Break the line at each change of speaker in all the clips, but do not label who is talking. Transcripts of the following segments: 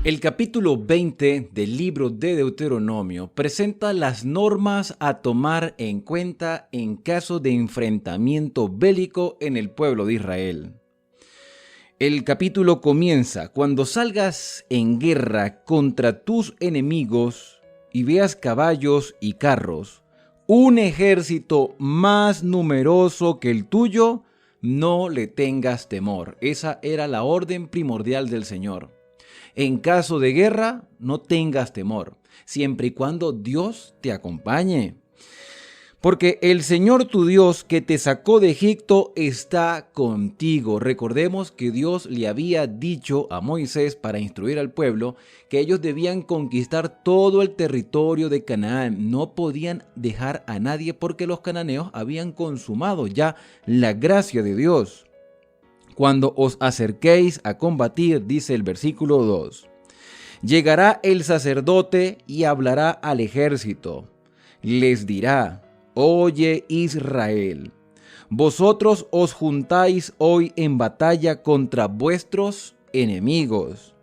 El capítulo 20 del libro de Deuteronomio presenta las normas a tomar en cuenta en caso de enfrentamiento bélico en el pueblo de Israel. El capítulo comienza: cuando salgas en guerra contra tus enemigos y veas caballos y carros, un ejército más numeroso que el tuyo, no le tengas temor. Esa era la orden primordial del Señor. En caso de guerra, no tengas temor, siempre y cuando Dios te acompañe. Porque el Señor tu Dios que te sacó de Egipto está contigo. Recordemos que Dios le había dicho a Moisés para instruir al pueblo que ellos debían conquistar todo el territorio de Canaán. No podían dejar a nadie porque los cananeos habían consumado ya la gracia de Dios. Cuando os acerquéis a combatir, dice el versículo 2, llegará el sacerdote y hablará al ejército. Les dirá: oye Israel, vosotros os juntáis hoy en batalla contra vuestros enemigos.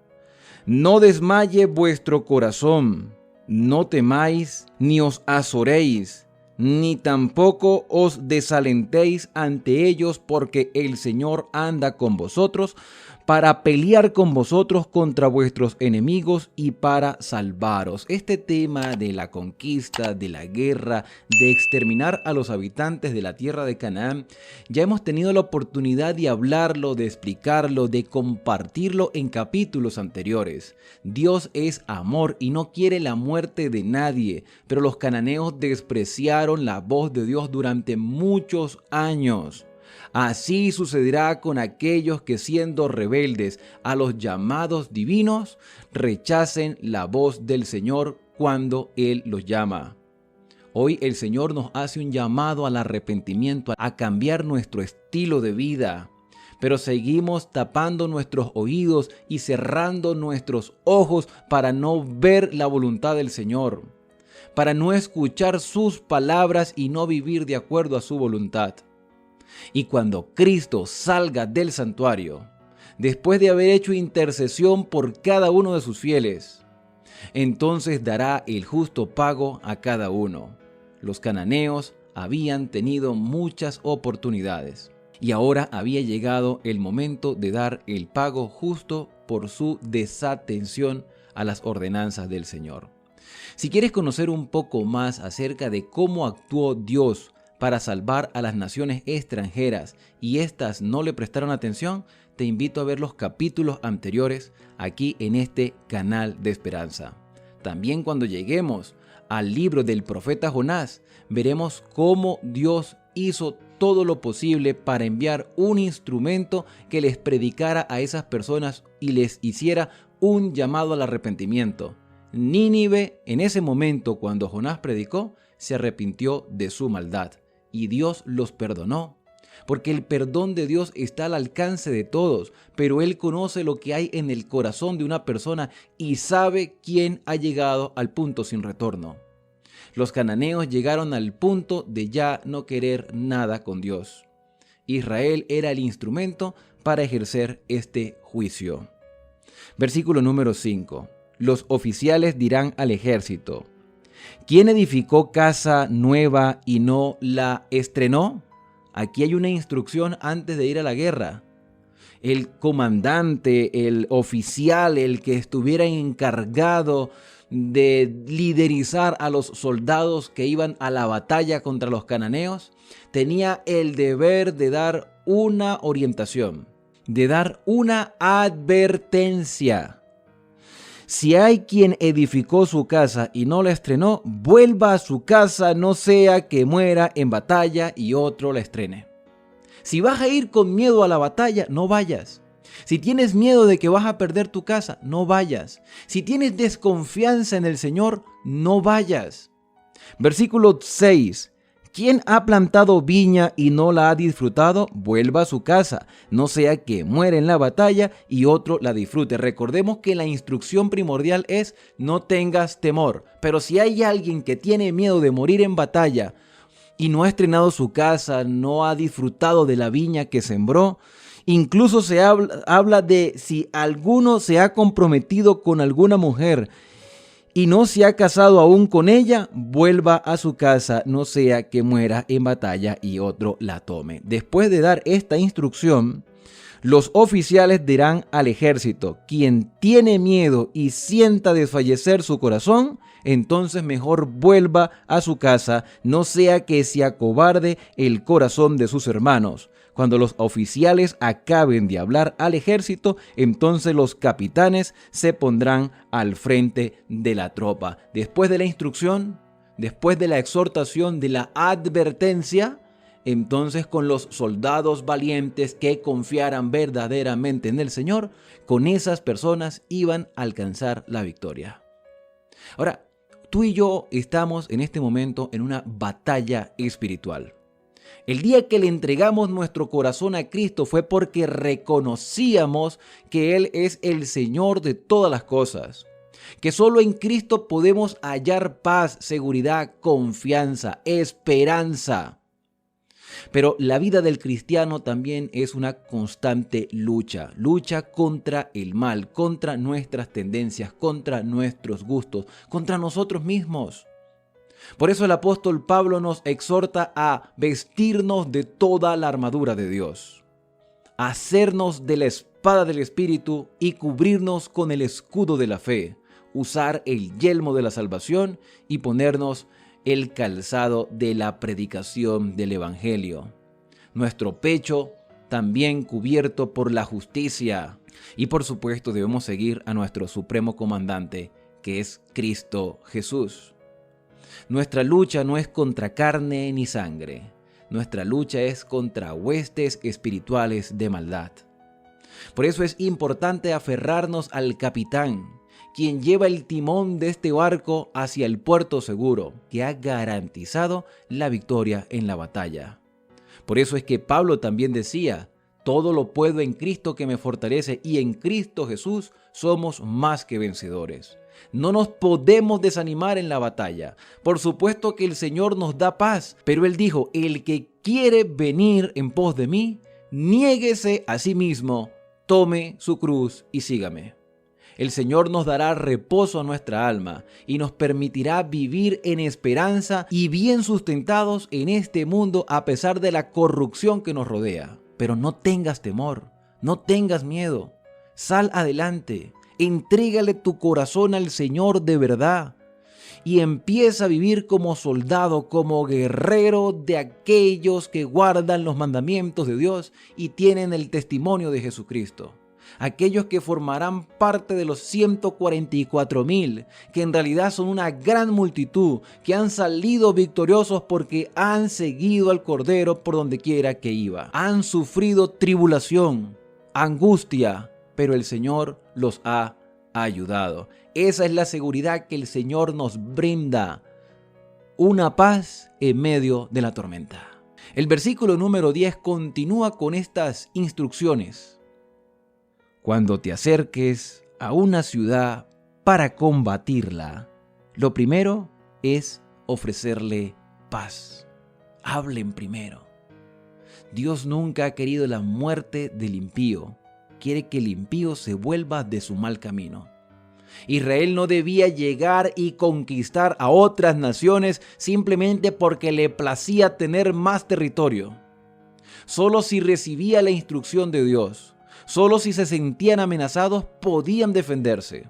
No desmaye vuestro corazón, no temáis ni os azoréis, ni tampoco os desalentéis ante ellos, porque el Señor anda con vosotros para pelear con vosotros contra vuestros enemigos y para salvaros. Este tema de la conquista, de la guerra, de exterminar a los habitantes de la tierra de Canaán, ya hemos tenido la oportunidad de hablarlo, de explicarlo, de compartirlo en capítulos anteriores. Dios es amor y no quiere la muerte de nadie, pero los cananeos despreciaron la voz de Dios durante muchos años. Así sucederá con aquellos que, siendo rebeldes a los llamados divinos, rechacen la voz del Señor cuando Él los llama. Hoy el Señor nos hace un llamado al arrepentimiento, a cambiar nuestro estilo de vida, pero seguimos tapando nuestros oídos y cerrando nuestros ojos para no ver la voluntad del Señor, para no escuchar sus palabras y no vivir de acuerdo a su voluntad. Y cuando Cristo salga del santuario, después de haber hecho intercesión por cada uno de sus fieles, entonces dará el justo pago a cada uno. Los cananeos habían tenido muchas oportunidades y ahora había llegado el momento de dar el pago justo por su desatención a las ordenanzas del Señor. Si quieres conocer un poco más acerca de cómo actuó Dios para salvar a las naciones extranjeras y éstas no le prestaron atención, te invito a ver los capítulos anteriores aquí en este canal de esperanza. También cuando lleguemos al libro del profeta Jonás, veremos cómo Dios hizo todo lo posible para enviar un instrumento que les predicara a esas personas y les hiciera un llamado al arrepentimiento. Nínive, en ese momento cuando Jonás predicó, se arrepintió de su maldad. Y Dios los perdonó, porque el perdón de Dios está al alcance de todos, pero Él conoce lo que hay en el corazón de una persona y sabe quién ha llegado al punto sin retorno. Los cananeos llegaron al punto de ya no querer nada con Dios. Israel era el instrumento para ejercer este juicio. Versículo número 5. Los oficiales dirán al ejército: ¿quién edificó casa nueva y no la estrenó? Aquí hay una instrucción antes de ir a la guerra. El comandante, el oficial, el que estuviera encargado de liderizar a los soldados que iban a la batalla contra los cananeos, tenía el deber de dar una orientación, de dar una advertencia. Si hay quien edificó su casa y no la estrenó, vuelva a su casa, no sea que muera en batalla y otro la estrene. Si vas a ir con miedo a la batalla, no vayas. Si tienes miedo de que vas a perder tu casa, no vayas. Si tienes desconfianza en el Señor, no vayas. Versículo 6. ¿Quién ha plantado viña y no la ha disfrutado? Vuelva a su casa, no sea que muera en la batalla y otro la disfrute. Recordemos que la instrucción primordial es: no tengas temor. Pero si hay alguien que tiene miedo de morir en batalla y no ha estrenado su casa, no ha disfrutado de la viña que sembró Incluso se habla de si alguno se ha comprometido con alguna mujer y no se ha casado aún con ella, vuelva a su casa, no sea que muera en batalla y otro la tome. Después de dar esta instrucción, los oficiales dirán al ejército: quien tiene miedo y sienta desfallecer su corazón, entonces mejor vuelva a su casa, no sea que se acobarde el corazón de sus hermanos. Cuando los oficiales acaben de hablar al ejército, entonces los capitanes se pondrán al frente de la tropa. Después de la instrucción, después de la exhortación, de la advertencia, entonces con los soldados valientes que confiaran verdaderamente en el Señor, con esas personas iban a alcanzar la victoria. Ahora, tú y yo estamos en este momento en una batalla espiritual. El día que le entregamos nuestro corazón a Cristo fue porque reconocíamos que Él es el Señor de todas las cosas, que solo en Cristo podemos hallar paz, seguridad, confianza, esperanza. Pero la vida del cristiano también es una constante lucha contra el mal, contra nuestras tendencias, contra nuestros gustos, contra nosotros mismos. Por eso el apóstol Pablo nos exhorta a vestirnos de toda la armadura de Dios, a hacernos de la espada del Espíritu y cubrirnos con el escudo de la fe, usar el yelmo de la salvación y ponernos el calzado de la predicación del Evangelio. Nuestro pecho también cubierto por la justicia. Y por supuesto debemos seguir a nuestro supremo comandante, que es Cristo Jesús. Nuestra lucha no es contra carne ni sangre. Nuestra lucha es contra huestes espirituales de maldad. Por eso es importante aferrarnos al capitán, quien lleva el timón de este barco hacia el puerto seguro, que ha garantizado la victoria en la batalla. Por eso es que Pablo también decía: todo lo puedo en Cristo que me fortalece, y en Cristo Jesús somos más que vencedores. No nos podemos desanimar en la batalla. Por supuesto que el Señor nos da paz, pero Él dijo: el que quiere venir en pos de mí, niéguese a sí mismo, tome su cruz y sígame. El Señor nos dará reposo a nuestra alma y nos permitirá vivir en esperanza y bien sustentados en este mundo a pesar de la corrupción que nos rodea. Pero no tengas temor, no tengas miedo. Sal adelante, entrégale tu corazón al Señor de verdad y empieza a vivir como soldado, como guerrero de aquellos que guardan los mandamientos de Dios y tienen el testimonio de Jesucristo. Aquellos que formarán parte de los 144,000, que en realidad son una gran multitud, que han salido victoriosos porque han seguido al Cordero por donde quiera que iba. Han sufrido tribulación, angustia, pero el Señor los ha ayudado. Esa es la seguridad que el Señor nos brinda, una paz en medio de la tormenta. El versículo número 10 continúa con estas instrucciones. Cuando te acerques a una ciudad para combatirla, lo primero es ofrecerle paz. Hablen primero. Dios nunca ha querido la muerte del impío. Quiere que el impío se vuelva de su mal camino. Israel no debía llegar y conquistar a otras naciones simplemente porque le placía tener más territorio. Solo si recibía la instrucción de Dios, solo si se sentían amenazados, podían defenderse.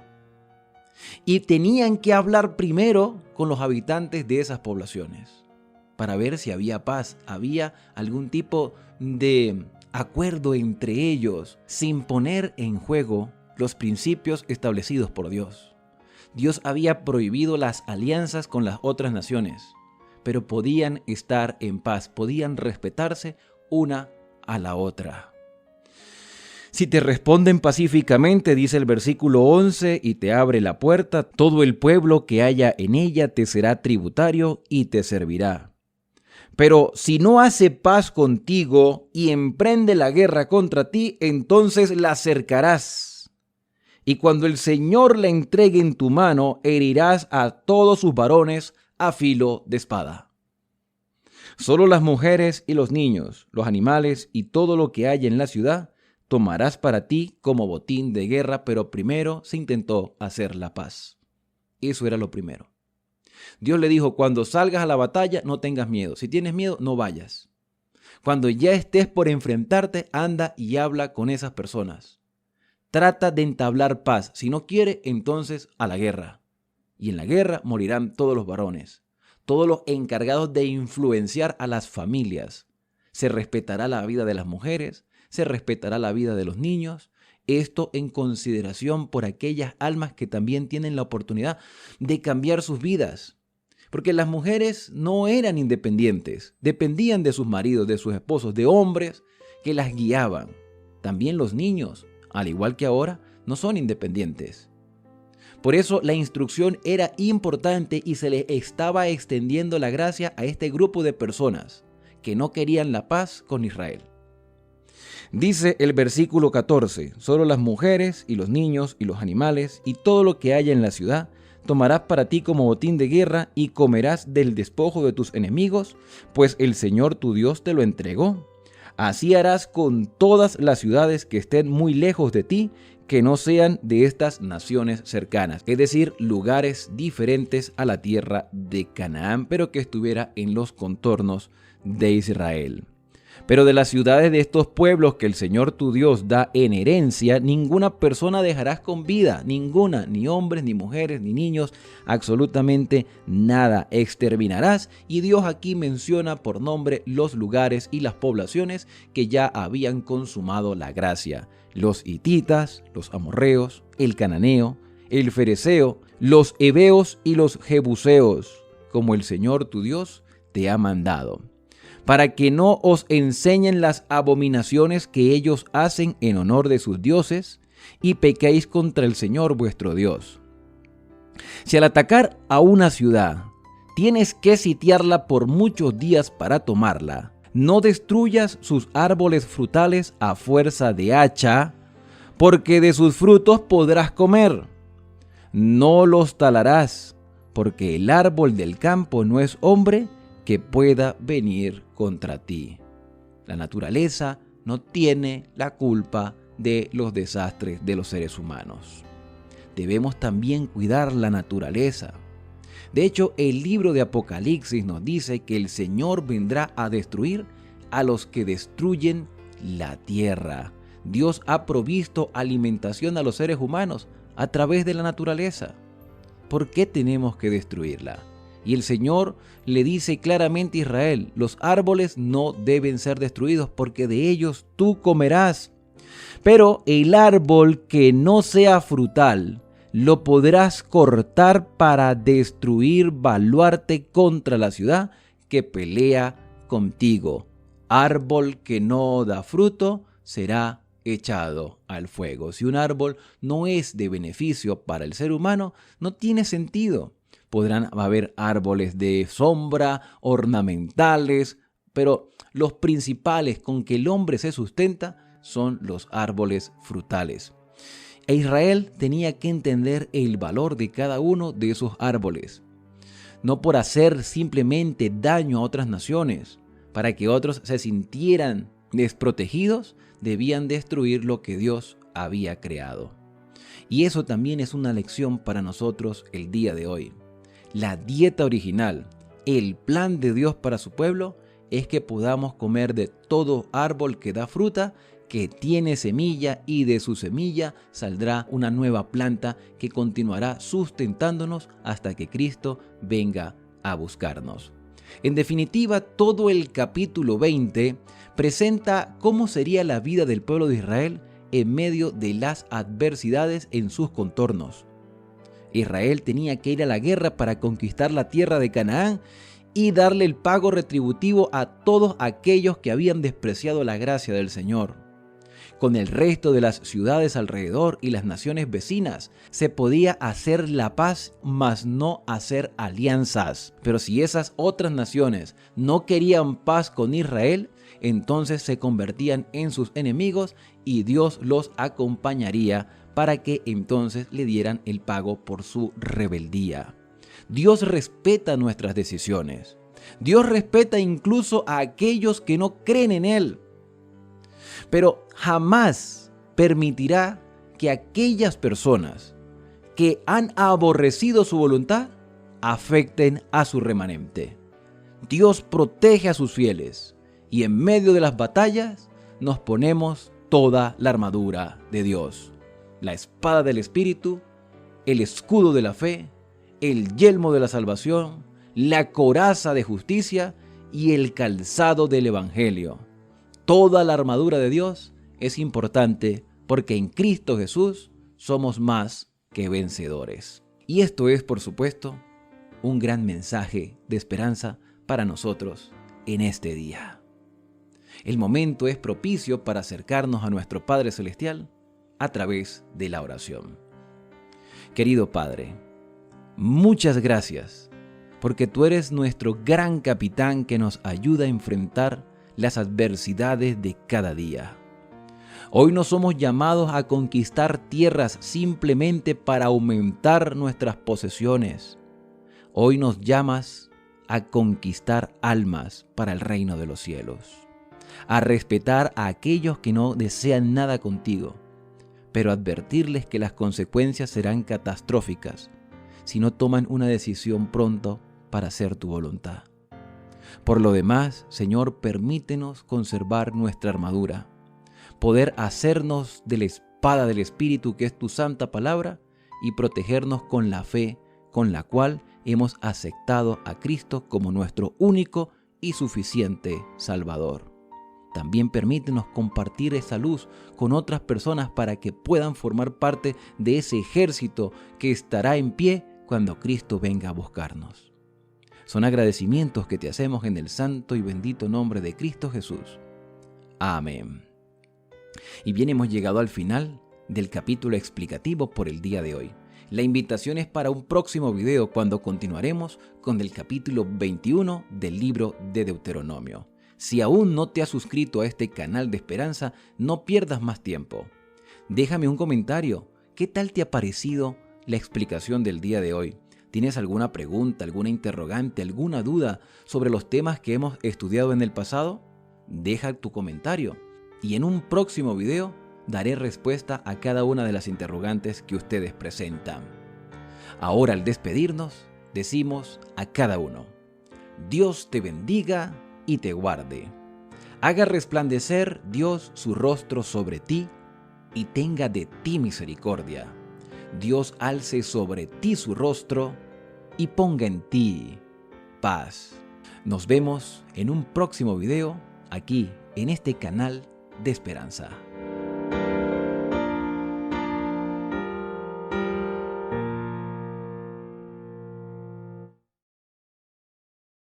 Y tenían que hablar primero con los habitantes de esas poblaciones para ver si había paz, había algún tipo de acuerdo entre ellos, sin poner en juego los principios establecidos por Dios. Dios había prohibido las alianzas con las otras naciones, pero podían estar en paz, podían respetarse una a la otra. Si te responden pacíficamente, dice el versículo 11, y te abre la puerta, todo el pueblo que haya en ella te será tributario y te servirá. Pero si no hace paz contigo y emprende la guerra contra ti, entonces la cercarás. Y cuando el Señor la entregue en tu mano, herirás a todos sus varones a filo de espada. Solo las mujeres y los niños, los animales y todo lo que haya en la ciudad tomarás para ti como botín de guerra, pero primero se intentó hacer la paz. Eso era lo primero. Dios le dijo, cuando salgas a la batalla, no tengas miedo. Si tienes miedo, no vayas. Cuando ya estés por enfrentarte, anda y habla con esas personas. Trata de entablar paz. Si no quiere, entonces a la guerra. Y en la guerra morirán todos los varones, todos los encargados de influenciar a las familias. Se respetará la vida de las mujeres, se respetará la vida de los niños. Esto en consideración por aquellas almas que también tienen la oportunidad de cambiar sus vidas. Porque las mujeres no eran independientes, dependían de sus maridos, de sus esposos, de hombres que las guiaban. También los niños, al igual que ahora, no son independientes. Por eso la instrucción era importante y se les estaba extendiendo la gracia a este grupo de personas que no querían la paz con Israel. Dice el versículo 14, solo las mujeres y los niños y los animales y todo lo que haya en la ciudad tomarás para ti como botín de guerra y comerás del despojo de tus enemigos, pues el Señor tu Dios te lo entregó. Así harás con todas las ciudades que estén muy lejos de ti, que no sean de estas naciones cercanas, es decir, lugares diferentes a la tierra de Canaán, pero que estuviera en los contornos de Israel. Pero de las ciudades de estos pueblos que el Señor tu Dios da en herencia, ninguna persona dejarás con vida, ninguna, ni hombres, ni mujeres, ni niños, absolutamente nada exterminarás. Y Dios aquí menciona por nombre los lugares y las poblaciones que ya habían consumado la gracia: los hititas, los amorreos, el cananeo, el fereceo, los heveos y los jebuseos, como el Señor tu Dios te ha mandado, para que no os enseñen las abominaciones que ellos hacen en honor de sus dioses y pequéis contra el Señor vuestro Dios. Si al atacar a una ciudad tienes que sitiarla por muchos días para tomarla, no destruyas sus árboles frutales a fuerza de hacha, porque de sus frutos podrás comer. No los talarás, porque el árbol del campo no es hombre que pueda venir contra ti. La naturaleza no tiene la culpa de los desastres de los seres humanos. Debemos también cuidar la naturaleza. De hecho, el libro de Apocalipsis nos dice que el Señor vendrá a destruir a los que destruyen la tierra. Dios ha provisto alimentación a los seres humanos a través de la naturaleza. ¿Por qué tenemos que destruirla? Y el Señor le dice claramente a Israel, los árboles no deben ser destruidos porque de ellos tú comerás. Pero el árbol que no sea frutal lo podrás cortar para destruir, baluarte contra la ciudad que pelea contigo. Árbol que no da fruto será echado al fuego. Si un árbol no es de beneficio para el ser humano, no tiene sentido. Podrán haber árboles de sombra, ornamentales, pero los principales con que el hombre se sustenta son los árboles frutales. E Israel tenía que entender el valor de cada uno de esos árboles, no por hacer simplemente daño a otras naciones. Para que otros se sintieran desprotegidos, debían destruir lo que Dios había creado. Y eso también es una lección para nosotros el día de hoy. La dieta original, el plan de Dios para su pueblo, es que podamos comer de todo árbol que da fruta, que tiene semilla, y de su semilla saldrá una nueva planta que continuará sustentándonos hasta que Cristo venga a buscarnos. En definitiva, todo el capítulo 20 presenta cómo sería la vida del pueblo de Israel en medio de las adversidades en sus contornos. Israel tenía que ir a la guerra para conquistar la tierra de Canaán y darle el pago retributivo a todos aquellos que habían despreciado la gracia del Señor. Con el resto de las ciudades alrededor y las naciones vecinas se podía hacer la paz, mas no hacer alianzas. Pero si esas otras naciones no querían paz con Israel, entonces se convertían en sus enemigos y Dios los acompañaría para que entonces le dieran el pago por su rebeldía. Dios respeta nuestras decisiones. Dios respeta incluso a aquellos que no creen en Él. Pero jamás permitirá que aquellas personas que han aborrecido su voluntad afecten a su remanente. Dios protege a sus fieles y en medio de las batallas nos ponemos toda la armadura de Dios, la espada del Espíritu, el escudo de la fe, el yelmo de la salvación, la coraza de justicia y el calzado del Evangelio. Toda la armadura de Dios es importante porque en Cristo Jesús somos más que vencedores. Y esto es, por supuesto, un gran mensaje de esperanza para nosotros en este día. El momento es propicio para acercarnos a nuestro Padre Celestial a través de la oración. Querido Padre, muchas gracias porque tú eres nuestro gran capitán que nos ayuda a enfrentar las adversidades de cada día. Hoy no somos llamados a conquistar tierras simplemente para aumentar nuestras posesiones. Hoy nos llamas a conquistar almas para el reino de los cielos, a respetar a aquellos que no desean nada contigo, pero advertirles que las consecuencias serán catastróficas si no toman una decisión pronto para hacer tu voluntad. Por lo demás, Señor, permítenos conservar nuestra armadura, poder hacernos de la espada del Espíritu, que es tu santa palabra, y protegernos con la fe con la cual hemos aceptado a Cristo como nuestro único y suficiente Salvador. También permítenos compartir esa luz con otras personas para que puedan formar parte de ese ejército que estará en pie cuando Cristo venga a buscarnos. Son agradecimientos que te hacemos en el santo y bendito nombre de Cristo Jesús. Amén. Y bien, hemos llegado al final del capítulo explicativo por el día de hoy. La invitación es para un próximo video cuando continuaremos con el capítulo 21 del libro de Deuteronomio. Si aún no te has suscrito a este canal de esperanza, no pierdas más tiempo. Déjame un comentario. ¿Qué tal te ha parecido la explicación del día de hoy? ¿Tienes alguna pregunta, alguna interrogante, alguna duda sobre los temas que hemos estudiado en el pasado? Deja tu comentario y en un próximo video daré respuesta a cada una de las interrogantes que ustedes presentan. Ahora, al despedirnos, decimos a cada uno: Dios te bendiga y te guarde. Haga resplandecer Dios su rostro sobre ti y tenga de ti misericordia. Dios alce sobre ti su rostro y ponga en ti paz. Nos vemos en un próximo video aquí en este canal de esperanza.